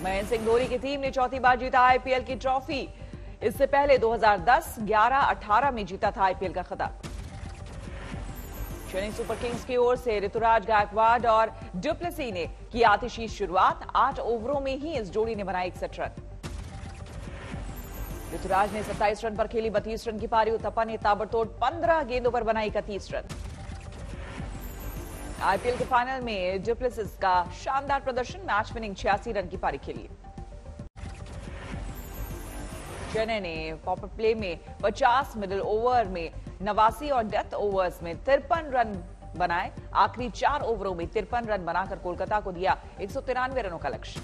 महेंद्र सिंह धोनी की टीम ने चौथी बार जीता आईपीएल की ट्रॉफी। इससे पहले 2010, 11, 18 में जीता था आईपीएल का खिताब। चेन्नई सुपर किंग्स की ओर से ऋतुराज गायकवाड और डुप्लेसी ने की आतिशी शुरुआत। 8 ओवरों में ही इस जोड़ी ने बनाए 61 रन। ऋतुराज ने 27 रन पर खेली 32 रन की पारी। उथप्पा ने ताबड़तोड़ 15 गेंदों पर बनाई 31 रन। आईपीएल के फाइनल में डुप्लेसिस का शानदार प्रदर्शन, मैच विनिंग 86 रन की पारी खेली। चेन्नई ने पावर प्ले में 50, मिडिल ओवर में 89 और डेथ ओवर्स में 53 रन बनाए। आखिरी 4 ओवरों में 53 रन बनाकर कोलकाता को दिया 193 रनों का लक्ष्य।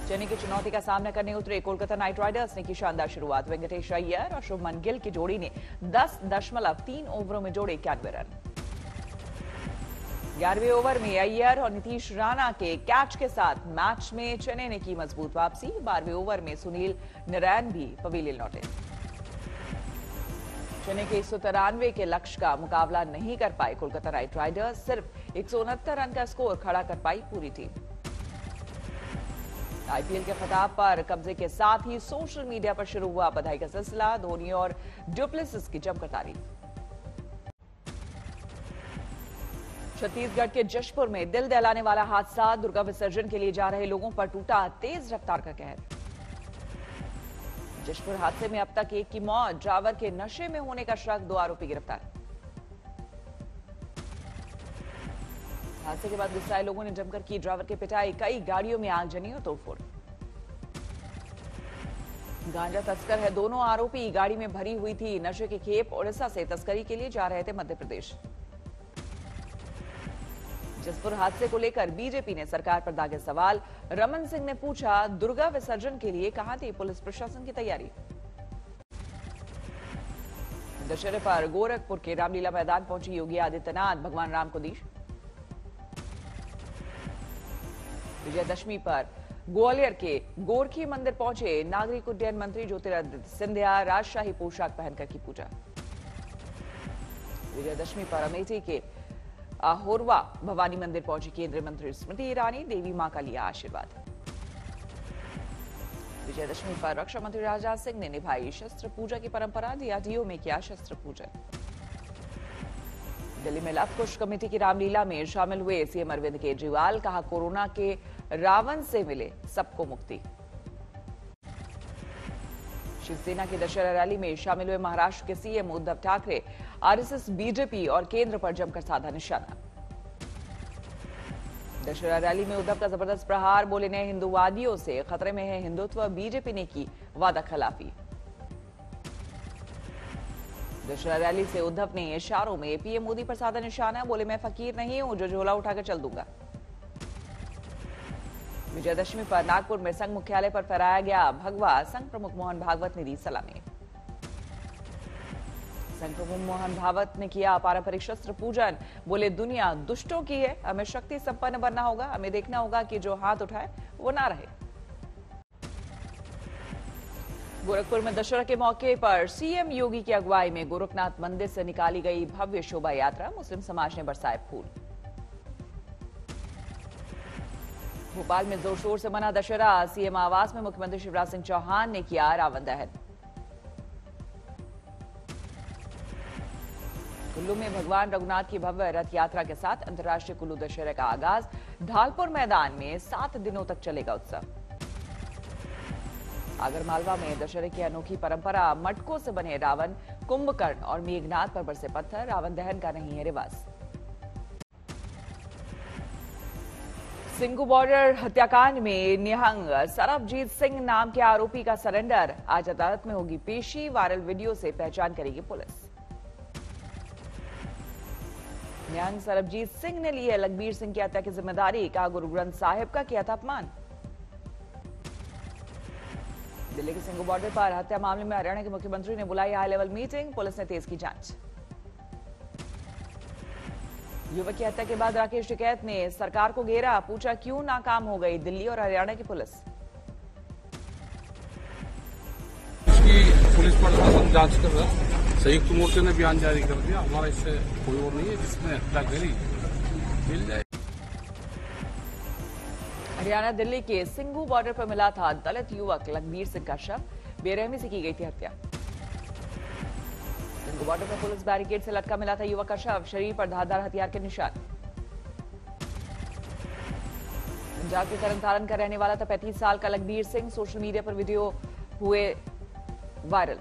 चेन्नई की चुनौती का सामना करने उतरे कोलकाता नाइट राइडर्स ने की शानदार शुरुआत। वेंकटेश अय्यर और शुभमन गिल की जोड़ी ने 10.3 ओवरों में जोड़े 91 रन। 11वें ओवर में अय्यर और नीतीश राणा के कैच के साथ मैच में चेन्नई ने की मजबूत वापसी। 12वें ओवर में सुनील नारायण भी पवेलियन लौटे। चेन्नई के 193 के लक्ष्य का मुकाबला नहीं कर पाए कोलकाता नाइट राइडर्स। सिर्फ 169 रन का स्कोर खड़ा कर पाई पूरी टीम। आईपीएल के खिताब पर कब्जे के साथ ही सोशल मीडिया पर शुरू हुआ बधाई का सिलसिला। धोनी और डुप्लेसिस की जमकर तारीफ। छत्तीसगढ़ के जशपुर में दिल दहलाने वाला हादसा। दुर्गा विसर्जन के लिए जा रहे लोगों पर टूटा तेज रफ्तार का कहर। जशपुर हादसे में अब तक एक की मौत। ड्राइवर के नशे में होने का शक, 2 आरोपी गिरफ्तार। हादसे के बाद गुस्साए लोगों ने जमकर की ड्राइवर की पिटाई। कई गाड़ियों में आगजनी और तोड़फोड़। गांजा तस्कर है दोनों आरोपी। गाड़ी में भरी हुई थी नशे की खेप। उड़ीसा से तस्करी के लिए जा रहे थे मध्य प्रदेश। जसपुर हादसे को लेकर बीजेपी ने सरकार पर दागे सवाल। रमन सिंह ने पूछा, दुर्गा विसर्जन के लिए कहां थी पुलिस प्रशासन की तैयारी। दशहरे पर गोरखपुर के रामलीला मैदान पहुंची योगी आदित्यनाथ। भगवान राम को दी। विजयदशमी पर ग्वालियर के गोरखी मंदिर पहुंचे नागरिक उड्डयन मंत्री ज्योतिरादित्य सिंधिया। राजशाही पोशाक पहनकर की पूजा। विजयदशमी पर अमेठी के आहोरवा भवानी मंदिर पहुंची केंद्रीय मंत्री स्मृति ईरानी। देवी मां का लिया आशीर्वाद। विजयदशमी पर रक्षा मंत्री राजनाथ सिंह ने निभाई शस्त्र पूजा की परंपरा। डीआरडीओ में किया शस्त्र पूजन। दिल्ली में लव कुश कमेटी की रामलीला में शामिल हुए सीएम अरविंद केजरीवाल। कहा, कोरोना के रावण से मिले सबको मुक्ति। शिवसेना की दशहरा रैली में शामिल हुए महाराष्ट्र के CM Uddhav Thackeray. RSS, BJP और केंद्र पर जमकर साधा निशाना। दशहरा रैली में उद्धव का जबरदस्त प्रहार। बोले, नए हिंदूवादियों से खतरे में है हिंदुत्व। बीजेपी ने की वादा खिलाफी। दशहरा रैली से उद्धव ने इशारों में पीएम मोदी पर साधा निशाना। बोले, मैं फकीर नहीं हूं जो झोला उठाकर चल दूंगा। विजयदशमी पर नागपुर में संघ मुख्यालय पर फहराया गया भगवा। संघ प्रमुख मोहन भागवत ने दी सलामी। संघ प्रमुख मोहन भागवत ने किया पारंपरिक शस्त्र पूजन। बोले, दुनिया दुष्टों की है, हमें शक्ति संपन्न बनना होगा। हमें देखना होगा कि जो हाथ उठाए वो ना रहे। गोरखपुर में दशहरा के मौके पर सीएम योगी की अगुवाई में गोरखनाथ मंदिर से निकाली गई भव्य शोभा यात्रा। मुस्लिम समाज ने बरसाए फूल। भोपाल में जोर शोर से मना दशहरा। सीएम आवास में मुख्यमंत्री शिवराज सिंह चौहान ने किया रावण दहन। कुल्लू में भगवान रघुनाथ की भव्य रथ यात्रा के साथ अंतर्राष्ट्रीय कुल्लू दशहरे का आगाज। ढालपुर मैदान में 7 दिनों तक चलेगा उत्सव। आगरमालवा में दशहरे की अनोखी परंपरा। मटकों से बने रावण, कुंभकर्ण और मेघनाथ पर बरसे पत्थर। रावण दहन का नहीं है रिवाज। सिंघू बॉर्डर हत्याकांड में निहंग सरबजीत सिंह नाम के आरोपी का सरेंडर। आज अदालत में होगी पेशी। वायरल वीडियो से पहचान करेगी पुलिस। निहंग सरबजीत सिंह ने ली है लखबीर सिंह की हत्या की जिम्मेदारी। कहा, गुरु ग्रंथ साहिब का किया था अपमान। दिल्ली के सिंघू बॉर्डर पर हत्या मामले में हरियाणा के मुख्यमंत्री ने बुलाई हाई लेवल मीटिंग। पुलिस ने तेज की जांच। युवक की हत्या के बाद राकेश टिकैत ने सरकार को घेरा। पूछा, क्यों नाकाम हो गई दिल्ली और हरियाणा की पुलिस। पुलिस प्रशासन जांच कर रहा है। संयुक्त मोर्चे ने बयान जारी कर दिया। हमारा इससे कोई और नहीं है जिसने हत्या करी, मिल जाए। हरियाणा दिल्ली के सिंघू बॉर्डर पर मिला था दलित युवक लखबीर सिंह का शव। बेरहमी से की गई थी हत्या। सिंघू बॉर्डर पर पुलिस बैरिकेड से लटका मिला था युवक का शव। शरीर पर धारदार हथियार के निशान। पंजाब के तरनतारन का रहने वाला था 35 साल का लखबीर सिंह। सोशल मीडिया पर वीडियो हुए वायरल।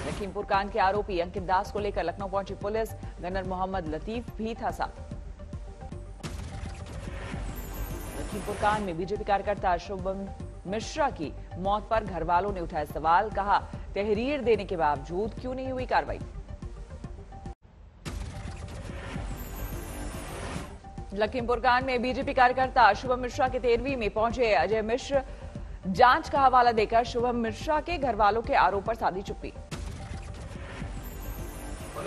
लखीमपुर कांड के आरोपी अंकित दास को लेकर लखनऊ पहुंची पुलिस। गनर मोहम्मद लतीफ भी था साथ। लखीमपुर कांड में बीजेपी कार्यकर्ता शुभम मिश्रा की मौत पर घर वालों ने उठाया सवाल। कहा, तहरीर देने के बावजूद क्यों नहीं हुई कार्रवाई। लखीमपुर कांड में बीजेपी कार्यकर्ता शुभम मिश्रा के तेरहवीं में पहुंचे अजय मिश्र। जांच का हवाला देकर शुभम मिश्रा के घर वालों के आरोप पर साधी चुप्पी।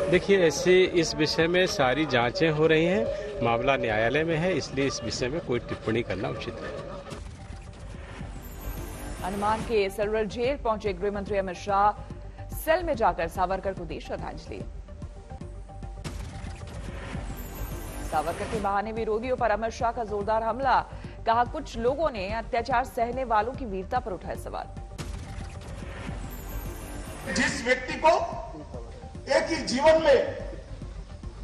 देखिए, ऐसे इस विषय में सारी जांचें हो रही हैं, मामला न्यायालय में है, इसलिए इस विषय में कोई टिप्पणी करना उचित नहीं। हनुमान के सलवर जेल पहुंचे गृह मंत्री अमित शाह। सेल में जाकर सावरकर को दी श्रद्धांजलि। सावरकर के बहाने विरोधियों पर अमित शाह का जोरदार हमला। कहा, कुछ लोगों ने अत्याचार सहने वालों की वीरता पर उठाए सवाल। जिस व्यक्ति को एक ही जीवन में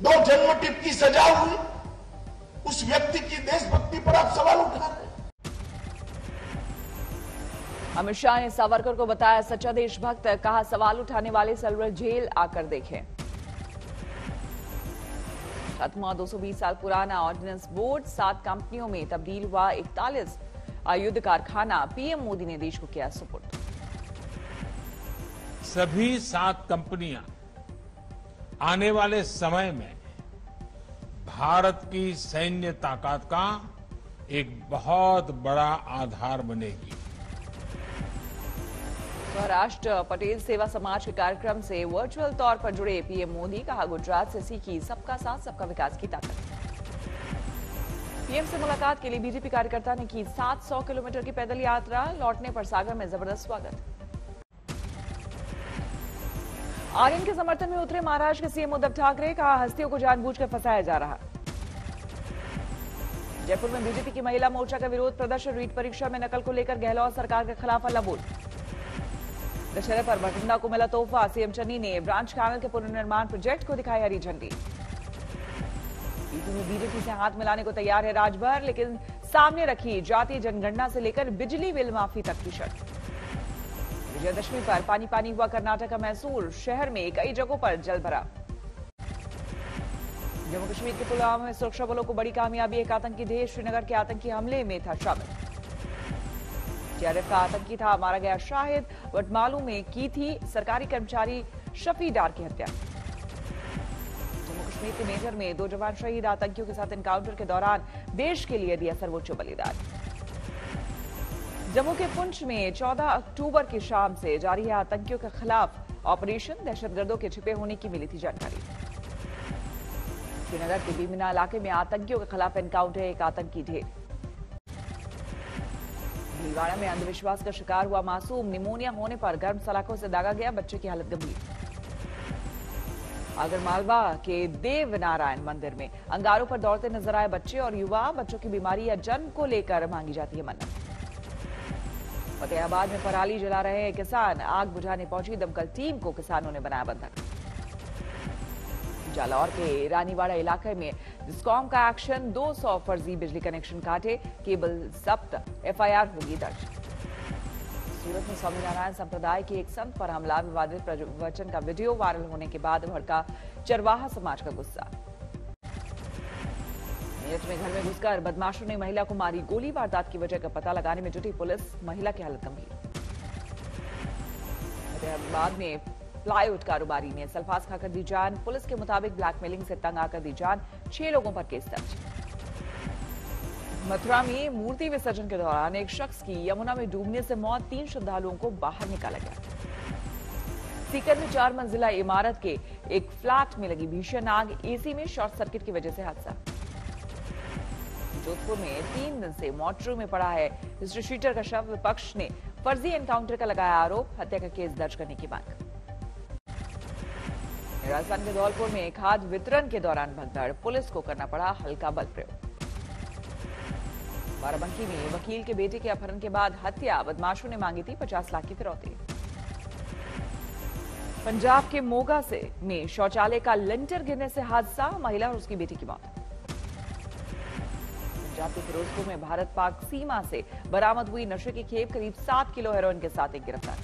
2 जन्म टिप की सजा हुई, उस व्यक्ति की देशभक्ति पर आप सवाल उठा रहे हैं। अमित शाह ने सावरकर को बताया सच्चा देशभक्त। कहा, सवाल उठाने वाले सलवर जेल आकर देखें। खत्म हुआ 220 साल पुराना ऑर्डिनेंस बोर्ड। 7 कंपनियों में तब्दील हुआ 41 आयुध कारखाना। पीएम मोदी ने देश को किया सुपुर्द। सभी 7 कंपनियां आने वाले समय में भारत की सैन्य ताकत का एक बहुत बड़ा आधार बनेगी। महाराष्ट्र पटेल सेवा समाज के कार्यक्रम से वर्चुअल तौर पर जुड़े पीएम मोदी। कहा, गुजरात से सीखी सबका साथ सबका विकास की ताकत। पीएम से मुलाकात के लिए बीजेपी कार्यकर्ता ने की 700 किलोमीटर की पैदल यात्रा। लौटने पर सागर में जबरदस्त स्वागत। आर्यन के समर्थन में उतरे महाराष्ट्र के सीएम उद्धव ठाकरे। कहा, हस्तियों को जानबूझकर फंसाया जा रहा। जयपुर में बीजेपी की महिला मोर्चा का विरोध प्रदर्शन। रीट परीक्षा में नकल को लेकर गहलोत सरकार के खिलाफ हल्ला बोल। दशहरे पर बठिंडा को मिला तोहफा। सीएम चन्नी ने ब्रांच कैनल के पुनर्निर्माण प्रोजेक्ट को दिखाई हरी झंडी। यूपी में बीजेपी से हाथ मिलाने को तैयार है राजभर, लेकिन सामने रखी जातीय जनगणना से लेकर बिजली बिल माफी तक की शर्त। विजयदशमी पर पानी पानी हुआ कर्नाटक का मैसूर। शहर में कई जगहों पर जल भरा। जम्मू कश्मीर के पुलवामा में सुरक्षा बलों को बड़ी कामयाबी। एक आतंकी ढेर श्रीनगर के आतंकी हमले में था शामिल। जेआरएफ का आतंकी था, मारा गया शाहिद। वटमालू में की थी सरकारी कर्मचारी शफी डार की हत्या। जम्मू कश्मीर के मेजर में 2 जवान शहीद। आतंकियों के साथ एनकाउंटर के दौरान देश के लिए दिया सर्वोच्च बलिदान। जम्मू के पुंछ में 14 अक्टूबर की शाम से जारी है आतंकियों के खिलाफ ऑपरेशन। दहशतगर्दों के छिपे होने की मिली थी जानकारी। श्रीनगर के बीमिना इलाके में आतंकियों के खिलाफ एनकाउंटर। एक आतंकी ढेर। भीलवाड़ा में अंधविश्वास का शिकार हुआ मासूम। निमोनिया होने पर गर्म सलाखों से दागा गया। बच्चे की हालत गंभीर। आगरमालवा के देवनारायण मंदिर में अंगारों पर दौड़ते नजर आए बच्चे और युवा। बच्चों की बीमारी या जन्म को लेकर मांगी जाती है मन्नत। फतेहाबाद में पराली जला रहे हैं किसान। आग बुझाने पहुंची दमकल टीम को किसानों ने बनाया बंधक। जालौर के रानीवाड़ा इलाके में डिस्कॉम का एक्शन। 200 फर्जी बिजली कनेक्शन काटे। केबल जब्त। एफआईआर होगी दर्ज। सूरत में स्वामीनारायण संप्रदाय के एक संत पर हमला। विवादित प्रवचन का वीडियो वायरल होने के बाद भड़का चरवाहा समाज का गुस्सा। मेरठ में घर में घुसकर बदमाशों ने महिला को मारी गोली। वारदात की वजह का पता लगाने में जुटी पुलिस। महिला की हालत गंभीर। फतेहाबाद में प्लाईवुड कारोबारी ने सल्फास खाकर दी जान। पुलिस के मुताबिक ब्लैकमेलिंग से तंग आकर दी जान। 6 लोगों पर केस दर्ज। मथुरा में मूर्ति विसर्जन के दौरान एक शख्स की यमुना में डूबने से मौत। 3 श्रद्धालुओं को बाहर निकाला गया। सीकर में 4 मंजिला इमारत के एक फ्लैट में लगी भीषण आग। एसी में शॉर्ट सर्किट की वजह से हादसा। जोधपुर में 3 दिन से मोर्चरी में पड़ा है हिस्ट्री शीटर का शव। विपक्ष ने फर्जी एनकाउंटर का लगाया आरोप। हत्या का केस दर्ज करने की मांग। राजस्थान के धौलपुर में खाद वितरण के दौरान भगदड़, पुलिस को करना पड़ा हल्का बल प्रयोग। बाराबंकी में वकील के बेटे के अपहरण के बाद हत्या, बदमाशों ने मांगी थी 50 लाख की फिरौती। पंजाब के मोगा में शौचालय का लिंटर गिरने से हादसा, महिला और उसकी बेटी की मौत। पंजाब के फिरोजपुर में भारत पाक सीमा से बरामद हुई नशे की खेप, करीब 7 किलो हेरोइन के साथ एक गिरफ्तार।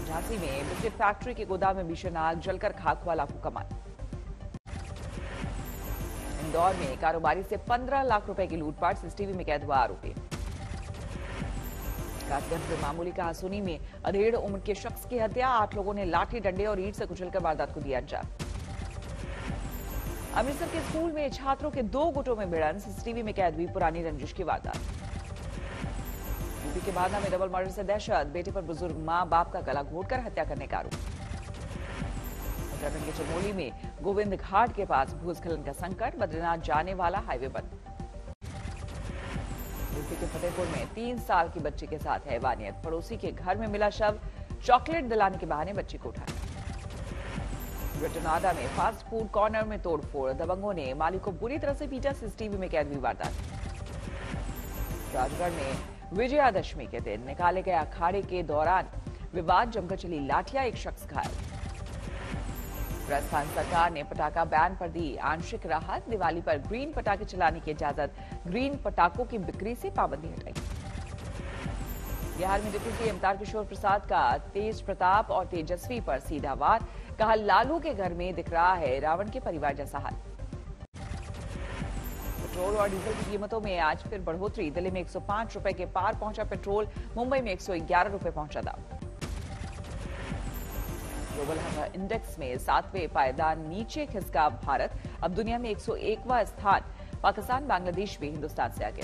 झांसी में बिस्किट फैक्ट्री के गोदाम में भीषण आग, जलकर खाक हुआ लाखों का माल। इंदौर में कारोबारी से 15 लाख रुपए की लूटपाट, सीसीटीवी में कैद हुआ आरोपी। कासगंज में मामूली कहासुनी में अधेड़ उम्र के शख्स की हत्या, 8 लोगों ने लाठी डंडे और ईंट से कुचलकर वारदात को दिया अंजाम। अमृतसर के स्कूल में छात्रों के 2 गुटों में भिड़ंत, सीसीटीवी में कैद हुई पुरानी रंजिश की वारदात। यूपी के बांदा में डबल मर्डर से दहशत, बेटे पर बुजुर्ग मां बाप का गला घोटकर हत्या करने का आरोप। उत्तराखंड के चमोली में गोविंद घाट के पास भूस्खलन का संकट, बद्रीनाथ जाने वाला हाईवे बंद। यूपी के फतेहपुर में 3 साल की बच्ची के साथ हैवानियत, पड़ोसी के घर में मिला शव, चॉकलेट दिलाने के बहाने बच्ची को उठाया। रटनाडा में फास्ट फूड कॉर्नर में तोड़फोड़, दबंगों ने मालिक को बुरी तरह से पीटा, सीसीटीवी में कैद हुई वारदात। राजगढ़ में विजयादशमी के दिन निकाले गए अखाड़े के दौरान विवाद, जमकर चली लाठियां, एक शख्स घायल। राजस्थान सरकार ने पटाखा बैन पर दी आंशिक राहत, दिवाली पर ग्रीन पटाखे चलाने की इजाजत, ग्रीन पटाखों की बिक्री से पाबंदी हटाई। बिहार में डिप्टी सीएम तारकिशोर प्रसाद का तेज प्रताप और तेजस्वी पर सीधा वार, कहा लालू के घर में दिख रहा है रावण के परिवार जैसा हाल। पेट्रोल और डीजल की कीमतों में आज फिर बढ़ोतरी, दिल्ली में 105 रुपए के पार पहुंचा पेट्रोल, मुंबई में 111 रुपए पहुंचा दाम। ग्लोबल हंगर इंडेक्स में 7वें पायदान नीचे खिसका भारत, अब दुनिया में 101वां स्थान, पाकिस्तान बांग्लादेश भी हिंदुस्तान से आगे।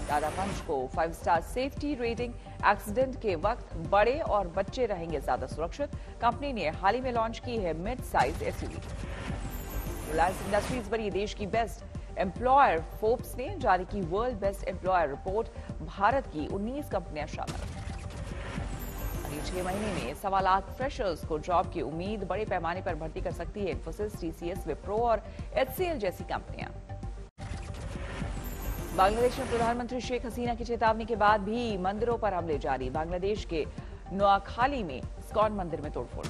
टाटा पंच को 5 स्टार सेफ्टी रेटिंग, एक्सीडेंट के वक्त बड़े और बच्चे रहेंगे ज्यादा सुरक्षित, कंपनी ने हाल ही में लॉन्च की है mid size SUV. Reliance industries बनी देश की बेस्ट एम्प्लॉयर, फोर्ब्स ने जारी की world best employer report, Bharat की 19 कंपनियां शामिल। अगले 6 महीने में 1.25 लाख फ्रेशर्स को जॉब की उम्मीद, बड़े पैमाने पर भर्ती कर सकती है इन्फोसिस, टीसीएस, विप्रो और एचसीएल जैसी कंपनियां। बांग्लादेश में प्रधानमंत्री शेख हसीना की चेतावनी के बाद भी मंदिरों पर हमले जारी, बांग्लादेश के नोआखाली में इस्कॉन मंदिर में तोड़फोड़।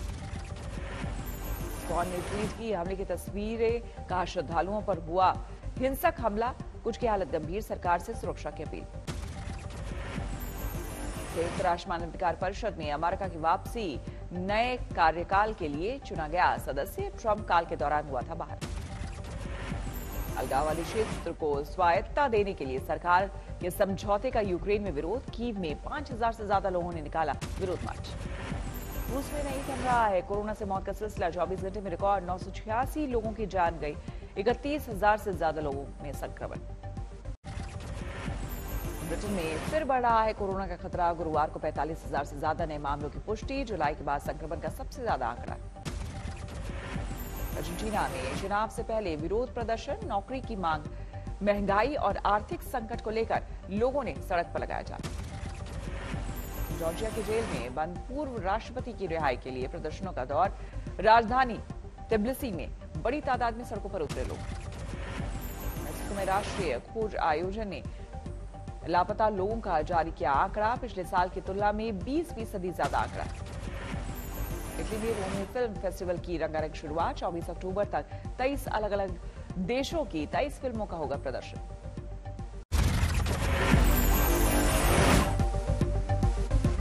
इस्कॉन ने ट्वीट की हमले की तस्वीरें, कहा श्रद्धालुओं पर हुआ हिंसक हमला, कुछ की हालत गंभीर, सरकार से सुरक्षा की अपील। संयुक्त राष्ट्र मानवाधिकार परिषद में अमेरिका की वापसी, नए कार्यकाल के लिए चुना गया सदस्य, ट्रंप काल के दौरान हुआ था बाहर। अलगाववादी क्षेत्र को स्वायत्तता देने के लिए सरकार के समझौते का यूक्रेन में विरोध, कीव में 5000 से ज्यादा लोगों ने निकाला विरोध मार्च। रूस में नहीं थम रहा है कोरोना से मौत का सिलसिला, 24 घंटे में रिकॉर्ड 986 लोगों की जान गई, 31,000 से ज्यादा लोगों में संक्रमण। ब्रिटेन में फिर बढ़ रहा है कोरोना का खतरा, गुरुवार को 45,000 से ज्यादा नए मामलों की पुष्टि, जुलाई के बाद संक्रमण का सबसे ज्यादा आंकड़ा। अर्जेंटीना में चुनाव से पहले विरोध प्रदर्शन, नौकरी की मांग, महंगाई और आर्थिक संकट को लेकर लोगों ने सड़क पर लगाया जाम। जॉर्जिया की जेल में बंद पूर्व राष्ट्रपति की रिहाई के लिए प्रदर्शनों का दौर, राजधानी तिब्लिसी में बड़ी तादाद में सड़कों पर उतरे लोग। मेक्सिको में राष्ट्रीय खोज आयोजन ने लापता लोगों का जारी किया आंकड़ा, पिछले साल की तुलना में 20% ज्यादा आंकड़ा। इटली में रोमी फिल्म फेस्टिवल की रंगारंग शुरुआत, 24 अक्टूबर तक 23 अलग अलग देशों की 23 फिल्मों का होगा प्रदर्शन।